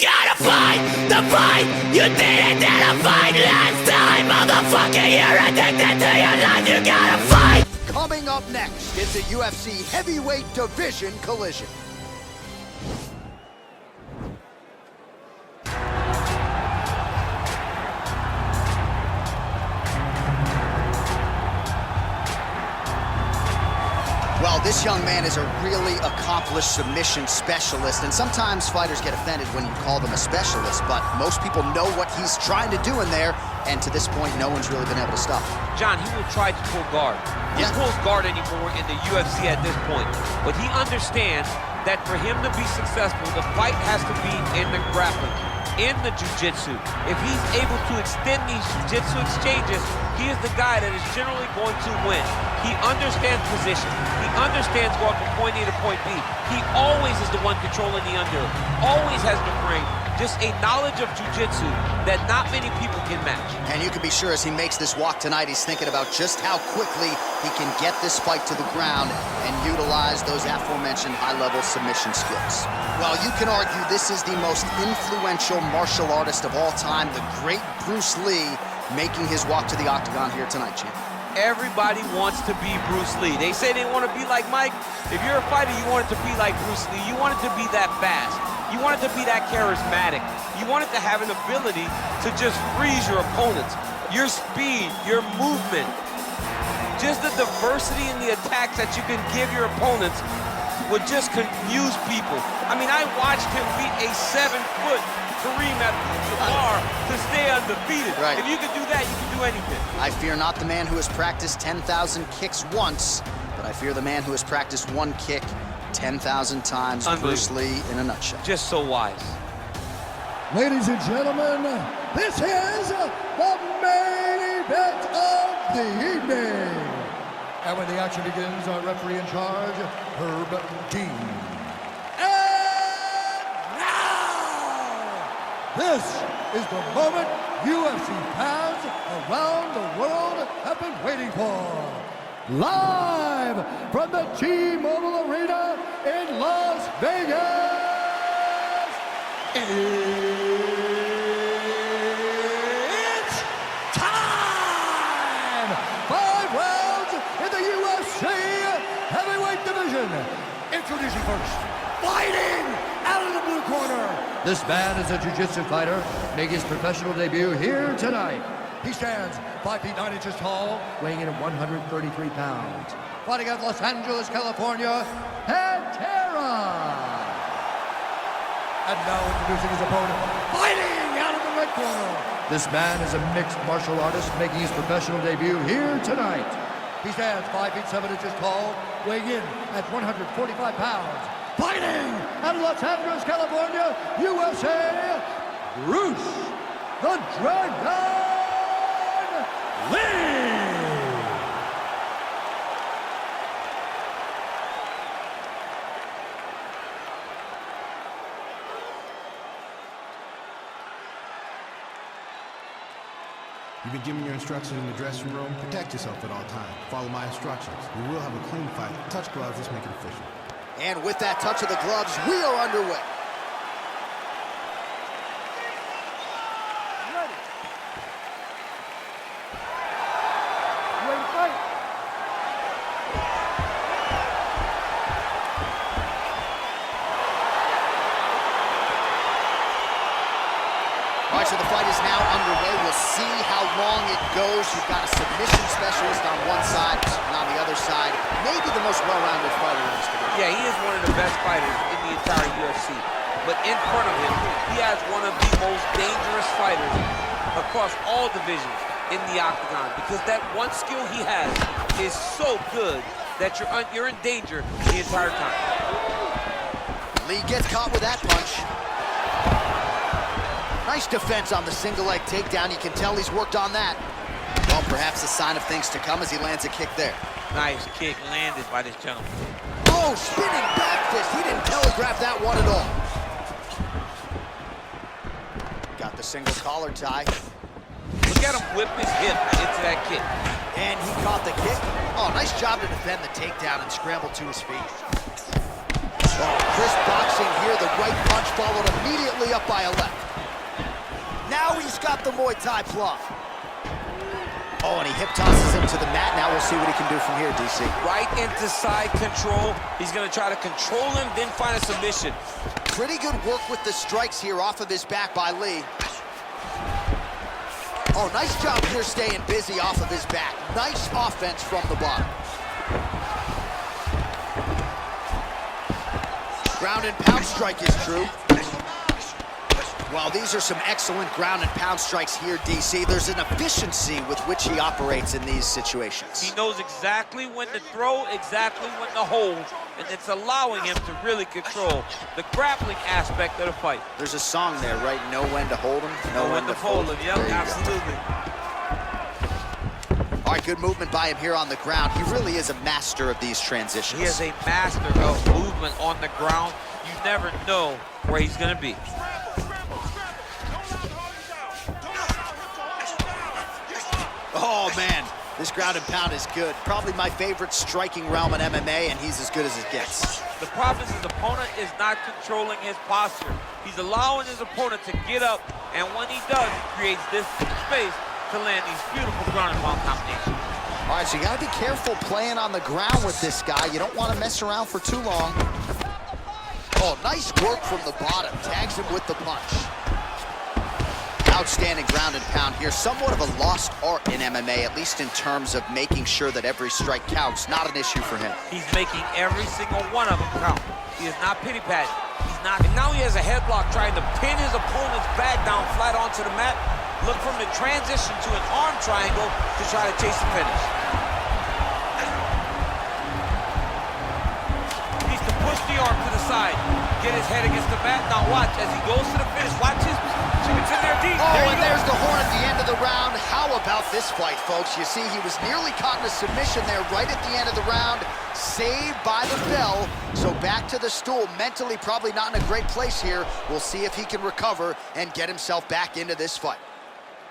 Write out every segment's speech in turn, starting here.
Gotta fight the fight you didn't dare to fight last time, motherfucker. You're addicted to your life. You gotta fight. Coming up next, it's a UFC heavyweight division collision. Well, this young man is a really accomplished submission specialist, and sometimes fighters get offended when you call them a specialist, but most people know what he's trying to do in there, and to this point, no one's really been able to stop him. John, he will try to pull guard. He pulls guard anymore in the UFC at this point, but he understands that for him to be successful, the fight has to be in the grappling, in the jiu-jitsu. If he's able to extend these jiu-jitsu exchanges, he is the guy that is generally going to win. He understands position. He understands going from point A to point B. He always is the one controlling the underhook. Always has the frame. Just a knowledge of jiu-jitsu that not many people can match. And you can be sure as he makes this walk tonight, he's thinking about just how quickly he can get this fight to the ground and utilize those aforementioned high-level submission skills. Well, you can argue this is the most influential martial artist of all time, the great Bruce Lee, making his walk to the octagon here tonight, champ. Everybody wants to be Bruce Lee. They say they want to be like Mike. If you're a fighter, you want it to be like Bruce Lee. You want it to be that fast. You want it to be that charismatic. You want it to have an ability to just freeze your opponents. Your speed, your movement, just the diversity in the attacks that you can give your opponents would just confuse people. I mean, I watched him beat a 7-foot Kareem Abdul-Jabbar to stay undefeated. Right. If you can do that, you can do anything. I fear not the man who has practiced 10,000 kicks once, but I fear the man who has practiced one kick 10,000 times. Bruce Lee in a nutshell. Just so wise. Ladies and gentlemen, this is the main event of the evening. And when the action begins, our referee in charge, Herb Dean. And now, this is the moment UFC fans around the world have been waiting for. Live from the T-Mobile Arena in Las Vegas, it's time! 5 rounds in the UFC heavyweight division. Introducing first, fighting out of the blue corner. This man is a jiu-jitsu fighter, making his professional debut here tonight. He stands 5 feet 9 inches tall, weighing in at 133 pounds. Fighting out of Los Angeles, California, Pantera. And now introducing his opponent, fighting out of the red corner. This man is a mixed martial artist, making his professional debut here tonight. He stands 5 feet 7 inches tall, weighing in at 145 pounds. Fighting out of Los Angeles, California, USA, Bruce the Dragon Lee! You've been given your instructions in the dressing room. Protect yourself at all times. Follow my instructions. We will have a clean fight. Touch gloves. Let's make it official. And with that touch of the gloves, we are underway. All right, so the fight is now underway. We'll see how long it goes. You've got a submission specialist on one side, and on the other side, maybe the most well-rounded fighter in this division. Yeah, he is one of the best fighters in the entire UFC. But in front of him, he has one of the most dangerous fighters across all divisions in the octagon, because that one skill he has is so good that you're in danger the entire time. Lee gets caught with that punch. Nice defense on the single leg takedown. You can tell he's worked on that. Well, perhaps a sign of things to come as he lands a kick there. Nice kick landed by this gentleman. Oh, spinning back fist. He didn't telegraph that one at all. Got the single collar tie. Look at him whip his hip into that kick. And he caught the kick. Oh, nice job to defend the takedown and scramble to his feet. Oh, crisp boxing here. The right punch followed immediately up by a left. Now he's got the Muay Thai plug. Oh, and he hip tosses him to the mat. Now we'll see what he can do from here, DC. Right into side control. He's going to try to control him, then find a submission. Pretty good work with the strikes here off of his back by Lee. Oh, nice job here staying busy off of his back. Nice offense from the bottom. Ground and pound strike is true. Well, these are some excellent ground and pound strikes here, DC. There's an efficiency with which he operates in these situations. He knows exactly when to throw, exactly when to hold, and it's allowing him to really control the grappling aspect of the fight. There's a song there, right? Know when to hold him, know when to fold him. Yep, absolutely. All right, good movement by him here on the ground. He really is a master of these transitions. He is a master of movement on the ground. You never know where he's going to be. Oh, man, this ground and pound is good. Probably my favorite striking realm in MMA, and he's as good as it gets. The problem is his opponent is not controlling his posture. He's allowing his opponent to get up, and when he does, he creates this space to land these beautiful ground and pound combinations. All right, so you got to be careful playing on the ground with this guy. You don't want to mess around for too long. Oh, nice work from the bottom. Tags him with the punch. Outstanding ground and pound here. Somewhat of a lost art in MMA, at least in terms of making sure that every strike counts. Not an issue for him. He's making every single one of them count. He is not pity-patting. He's not. And now he has a headlock trying to pin his opponent's back down flat onto the mat. Look from the transition to an arm triangle to try to chase the finish. He needs to push the arm to the side, get his head against the mat. Now watch as he goes to the finish. Watch his. It's in there deep. Oh, and there's the horn at the end of the round. How about this fight, folks? You see, he was nearly caught in a submission there right at the end of the round. Saved by the bell. So back to the stool. Mentally probably not in a great place here. We'll see if he can recover and get himself back into this fight.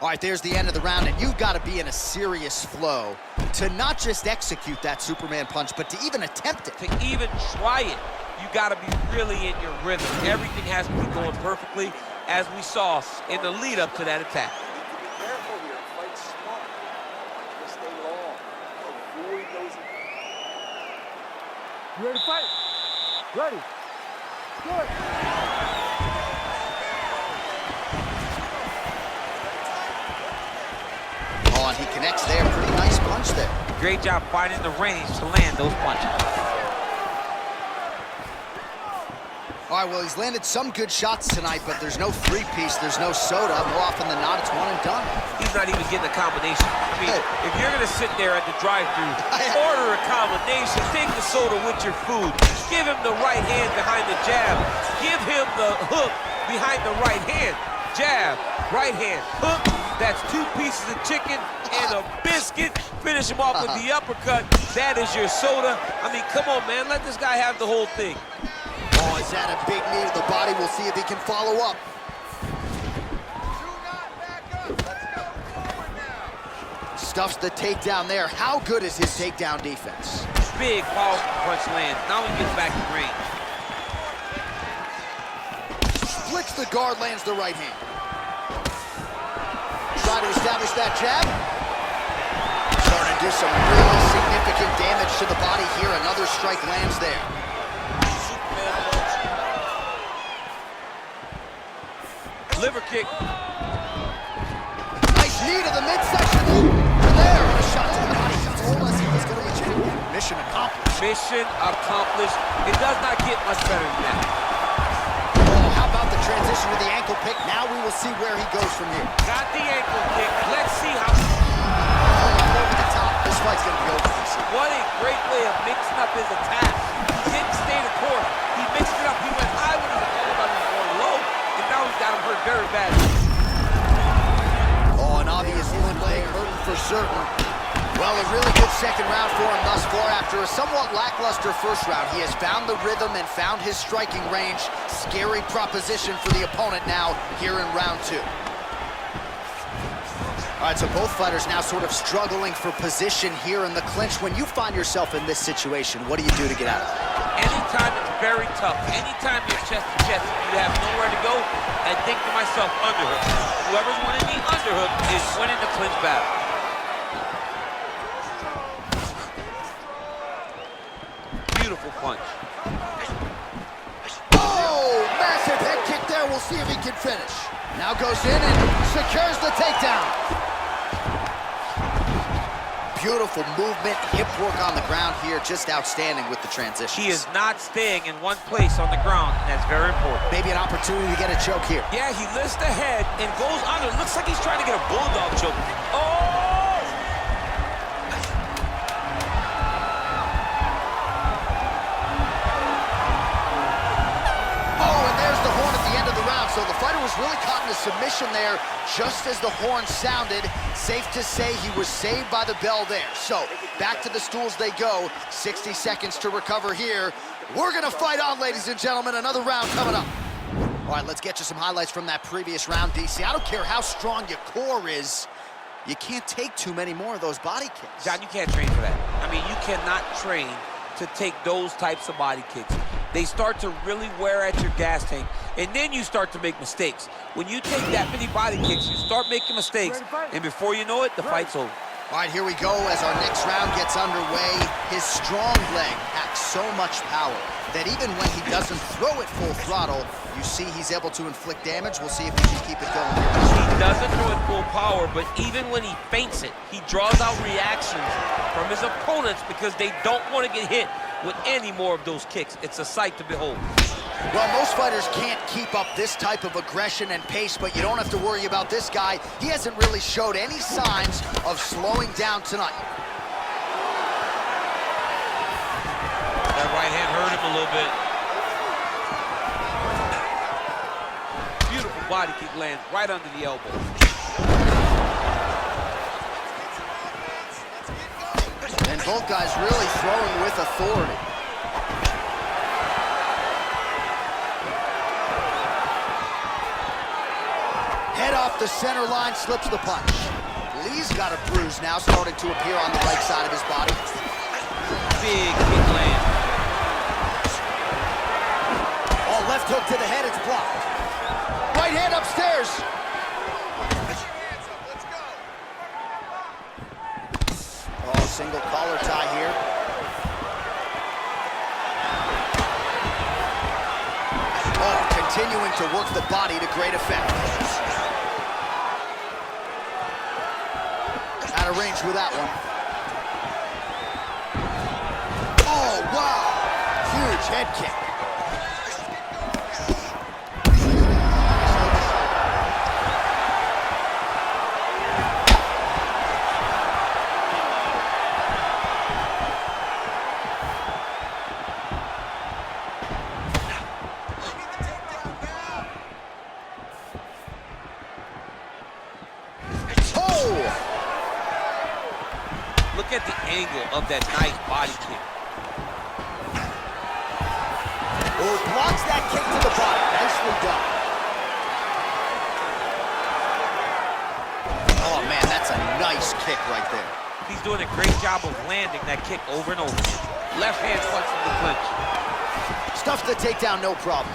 All right, there's the end of the round, and you've got to be in a serious flow to not just execute that Superman punch, but to even attempt it. To even try it, you got to be really in your rhythm. Everything has to be going perfectly, as we saw in the lead up to that attack. Be careful here, fight smart. Just stay long. Avoid those. You ready to fight? Ready. Good. Oh, and he connects there. Pretty nice punch there. Great job finding the range to land those punches. All right, well, he's landed some good shots tonight, but there's no three-piece, there's no soda. More often than not, it's one and done. He's not even getting a combination. I mean, if you're going to sit there at the drive-thru, order a combination, take the soda with your food, give him the right hand behind the jab, give him the hook behind the right hand, jab, right hand, hook. That's 2 pieces of chicken and a biscuit. Finish him off with the uppercut. That is your soda. I mean, come on, man. Let this guy have the whole thing. Oh, is that a big knee to the body? We'll see if he can follow up. Stuffs the takedown there. How good is his takedown defense? Big, powerful punch lands. Now he gets back in range. Flicks the guard, lands the right hand. Try to establish that jab. Starting to do some really significant damage to the body here. Another strike lands there. Liver kick. Nice knee to the midsection. There, and a shot to the body. He told us he was going to be champion. Mission accomplished. Mission accomplished. It does not get much better than that. Oh, how about the transition to the ankle pick? Now we will see where he goes from here. Got the ankle kick. Let's see how. Over the top. This fight's going to be over. What a great way of mixing up his attack. He didn't stay the course. He mixed it up. He went high with his opponent, but he was going low. And now he's got him hurt very badly. Oh, an obvious one leg hurting for certain. Well, a really good second round for him thus far. After a somewhat lackluster first round, he has found the rhythm and found his striking range. Scary proposition for the opponent now here in round 2. All right, so both fighters now sort of struggling for position here in the clinch. When you find yourself in this situation, what do you do to get out of it? Anytime it's very tough. Anytime you're chest to chest, you have nowhere to go. I think to myself, underhook. Whoever's winning the underhook is winning the clinch battle. Beautiful punch. Oh, massive head kick there. We'll see if he can finish. Now goes in and secures the takedown. Beautiful movement, hip work on the ground here, just outstanding with the transitions. He is not staying in one place on the ground, and that's very important. Maybe an opportunity to get a choke here. Yeah, he lifts the head and goes under. Looks like he's trying to get a bulldog choke. Oh! Oh, and there's the horn at the end of the round. So the fighter was really caught in a submission there just as the horn sounded. Safe to say he was saved by the bell there. So back to the stools they go. 60 seconds to recover here. We're gonna fight on, ladies and gentlemen. Another round coming up. All right, let's get you some highlights from that previous round, DC. I don't care how strong your core is. You can't take too many more of those body kicks. John, you can't train for that. I mean, you cannot train to take those types of body kicks. They start to really wear at your gas tank, and then you start to make mistakes. When you take that many body kicks, you start making mistakes, and before you know it, the fight's over. All right, here we go as our next round gets underway. His strong leg packs so much power that even when he doesn't throw it full throttle, you see he's able to inflict damage. We'll see if he can keep it going here. He doesn't throw it full power, but even when he feints it, he draws out reactions from his opponents because they don't want to get hit with any more of those kicks. It's a sight to behold. Well, most fighters can't keep up this type of aggression and pace, but you don't have to worry about this guy. He hasn't really showed any signs of slowing down tonight. That right hand hurt him a little bit. Beautiful body kick lands right under the elbow. And both guys really throwing with authority. Head off the center line, slips the punch. Lee's got a bruise now starting to appear on the right side of his body. Big kick land. Oh, left hook to the head, it's blocked. Right hand upstairs. Oh, single collar tie here. Oh, continuing to work the body to great effect. Out of range with that one. Oh, wow. Huge head kick. Look at the angle of that nice body kick. Oh, blocks that kick to the body. Nicely done. Oh, man, that's a nice kick right there. He's doing a great job of landing that kick over and over. Left hand punch from the clinch. Stuffs the takedown, no problem.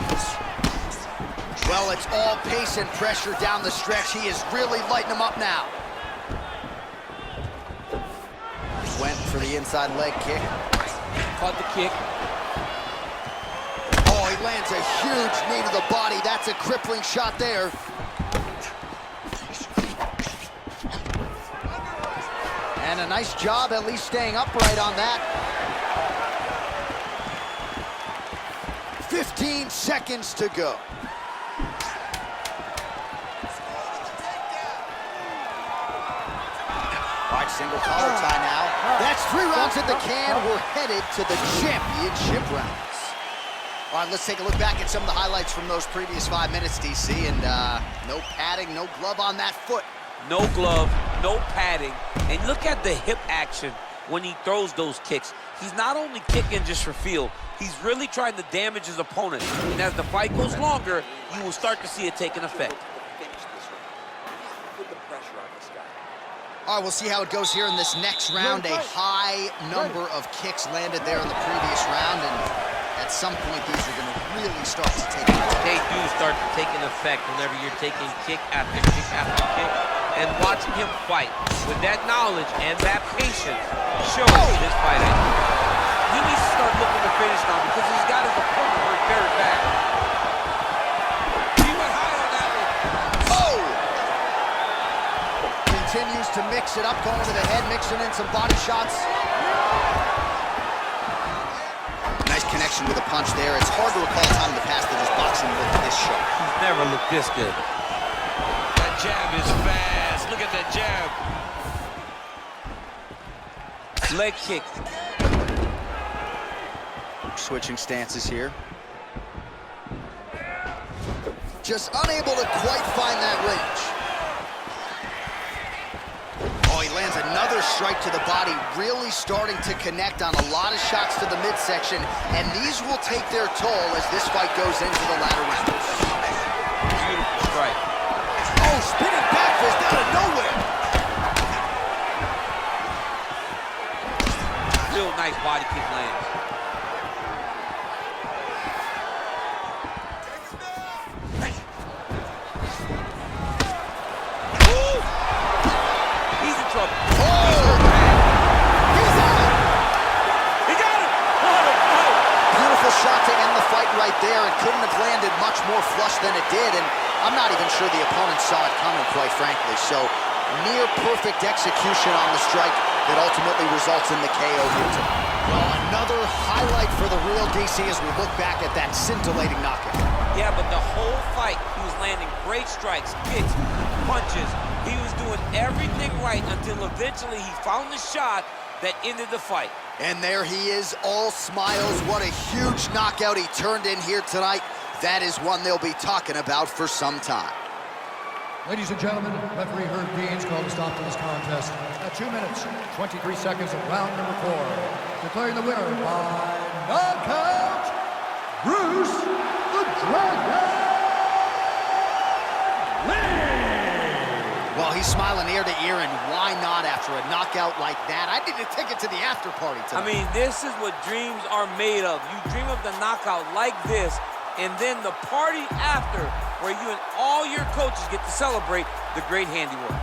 Well, it's all pace and pressure down the stretch. He is really lighting him up now. Went for the inside leg kick. Caught the kick. Oh, he lands a huge knee to the body. That's a crippling shot there. And a nice job at least staying upright on that. 15 seconds to go. All right, single collar tie now. That's 3 rounds in the can. We're headed to the championship rounds. All right, let's take a look back at some of the highlights from those previous 5 minutes, DC. And no padding, no glove on that foot. No glove, no padding. And look at the hip action when he throws those kicks. He's not only kicking just for feel, he's really trying to damage his opponent. And as the fight goes longer, you will start to see it taking effect. All right, we'll see how it goes here in this next round. A high number of kicks landed there in the previous round, and At some point, these are going to really start to take effect. They do start to take an effect whenever you're taking kick after kick after kick. And watching him fight with that knowledge and that patience shows this fight. He needs to start looking to finish now because he's got his opponent hurt very bad. He went high on that one. Continues to mix it up, going to the head, mixing in some body shots. Nice connection with a punch there. It's hard to recall a time in the past that his boxing looked this sharp. He's never looked this good. That jab is fast. Look at that jab. Leg kick. Switching stances here. Just unable to quite find that range. Oh, he lands another strike to the body, really starting to connect on a lot of shots to the midsection, and these will take their toll as this fight goes into the latter rounds. Beautiful strike. Oh, spinning back fist out of nowhere. Still nice body kick lands. Shot to end the fight right there. It couldn't have landed much more flush than it did, and I'm not even sure the opponent saw it coming, quite frankly. So, near perfect execution on the strike that ultimately results in the KO here tonight. Well, another highlight for the real DC as we look back at that scintillating knockout. Yeah, but the whole fight, he was landing great strikes, kicks, punches. He was doing everything right until eventually he found the shot that ended the fight. And there he is, all smiles. What a huge knockout he turned in here tonight. That is one they'll be talking about for some time. Ladies and gentlemen, referee Herb Dean's called a stop to this contest at 2 minutes, 23 seconds of round number 4. Declaring the winner by knockout, Bruce the Dragon Lee! Well, he's smiling ear to ear, and why not after a knockout like that? I need a ticket to the after party tonight. I mean, this is what dreams are made of. You dream of the knockout like this, and then the party after, where you and all your coaches get to celebrate the great handiwork.